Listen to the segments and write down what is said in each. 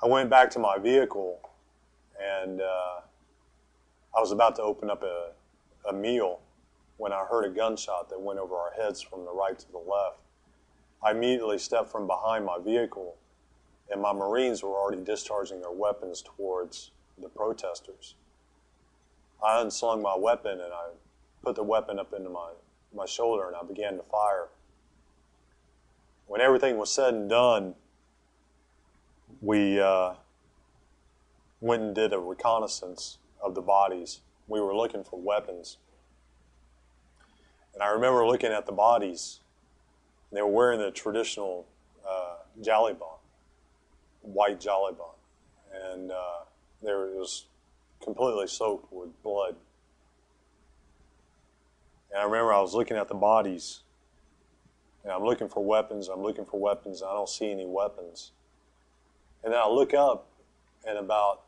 I went back to my vehicle, and I was about to open up a meal when I heard a gunshot that went over our heads from the right to the left. I immediately stepped from behind my vehicle, and my Marines were already discharging their weapons towards the protesters. I unslung my weapon, and I put the weapon up into my shoulder, and I began to fire. When everything was said and done, we went and did a reconnaissance of the bodies. We were looking for weapons. And I remember looking at the bodies. They were wearing the traditional Jaliban, white Jaliban. And it was completely soaked with blood. And I remember I was looking at the bodies, and I'm looking for weapons, and I don't see any weapons. And then I look up, and about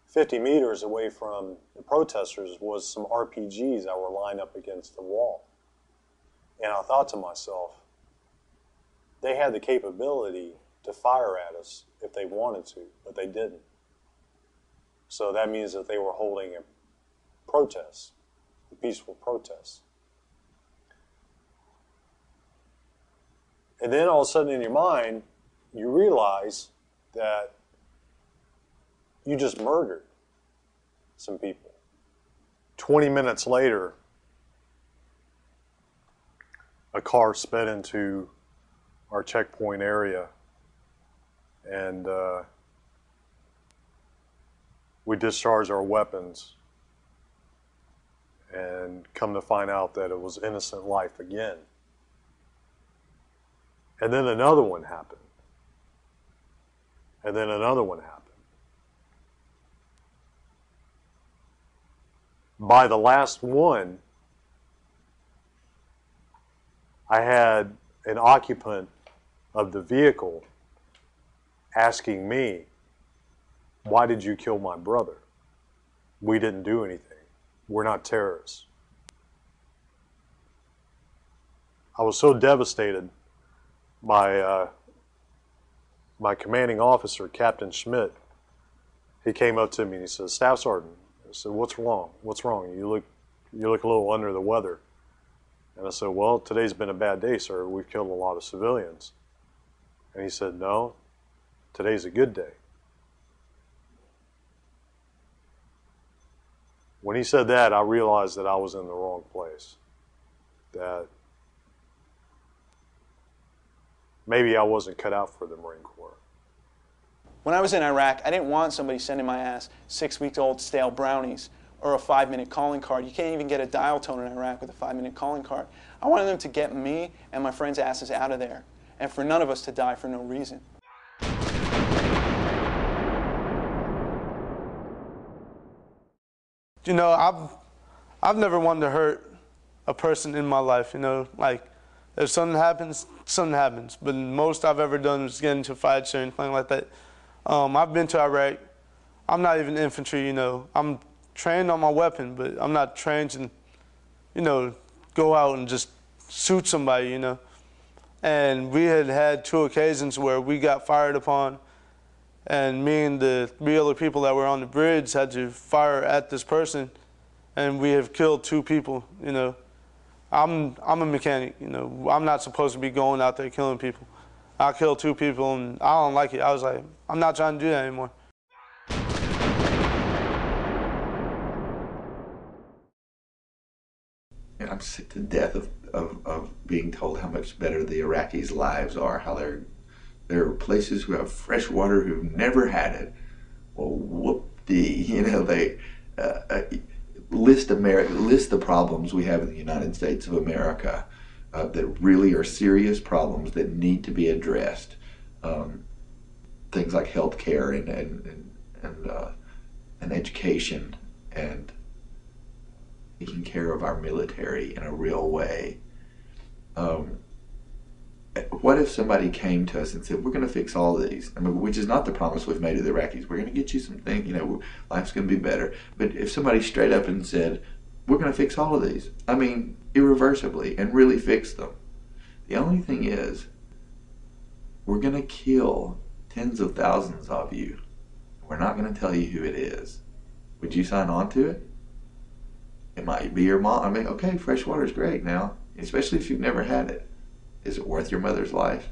50 meters away from the protesters was some RPGs that were lined up against the wall. And I thought to myself, they had the capability to fire at us if they wanted to, but they didn't. So that means that they were holding a protest, a peaceful protest. And then all of a sudden in your mind, you realize that you just murdered some people. 20 minutes later, a car sped into our checkpoint area, and we discharged our weapons, and come to find out that it was innocent life again. And then another one happened. And then another one happened. By the last one, I had an occupant of the vehicle asking me, "Why did you kill my brother? We didn't do anything. We're not terrorists." I was so devastated by my commanding officer, Captain Schmidt. He came up to me and he said, "Staff Sergeant," I said, "What's wrong? What's wrong? You look a little under the weather." And I said, "Well, today's been a bad day, sir. We've killed a lot of civilians." And he said, "No, today's a good day." When he said that, I realized that I was in the wrong place. That maybe I wasn't cut out for the Marine Corps. When I was in Iraq, I didn't want somebody sending my ass 6-week-old stale brownies or a 5-minute calling card. You can't even get a dial tone in Iraq with a 5-minute calling card. I wanted them to get me and my friends' asses out of there, and for none of us to die for no reason. You know, I've never wanted to hurt a person in my life, you know, like if something happens, something happens. But most I've ever done is get into fights or anything like that. I've been to Iraq. I'm not even infantry, you know. I'm trained on my weapon, but I'm not trained to, you know, go out and just shoot somebody, you know. And we had 2 occasions where we got fired upon, and me and the 3 other people that were on the bridge had to fire at this person, and we have killed 2 people, you know. I'm a mechanic, you know. I'm not supposed to be going out there killing people. I killed 2 people, and I don't like it. I was like, I'm not trying to do that anymore. And I'm sick to death of being told how much better the Iraqis' lives are, how there are places who have fresh water who've never had it. Well, whoop-dee, you know, they list the problems we have in the United States of America that really are serious problems that need to be addressed. Things like health care and education and taking care of our military in a real way. What if somebody came to us and said, "We're going to fix all of these"? I mean, which is not the promise we've made to the Iraqis. We're going to get you something, you know, life's going to be better. But if somebody straight up and said, "We're going to fix all of these," I mean, irreversibly, and really fix them. The only thing is, we're going to kill tens of thousands of you. We're not going to tell you who it is. Would you sign on to it? It might be your mom. I mean, okay, fresh water is great now, especially if you've never had it. Is it worth your mother's life?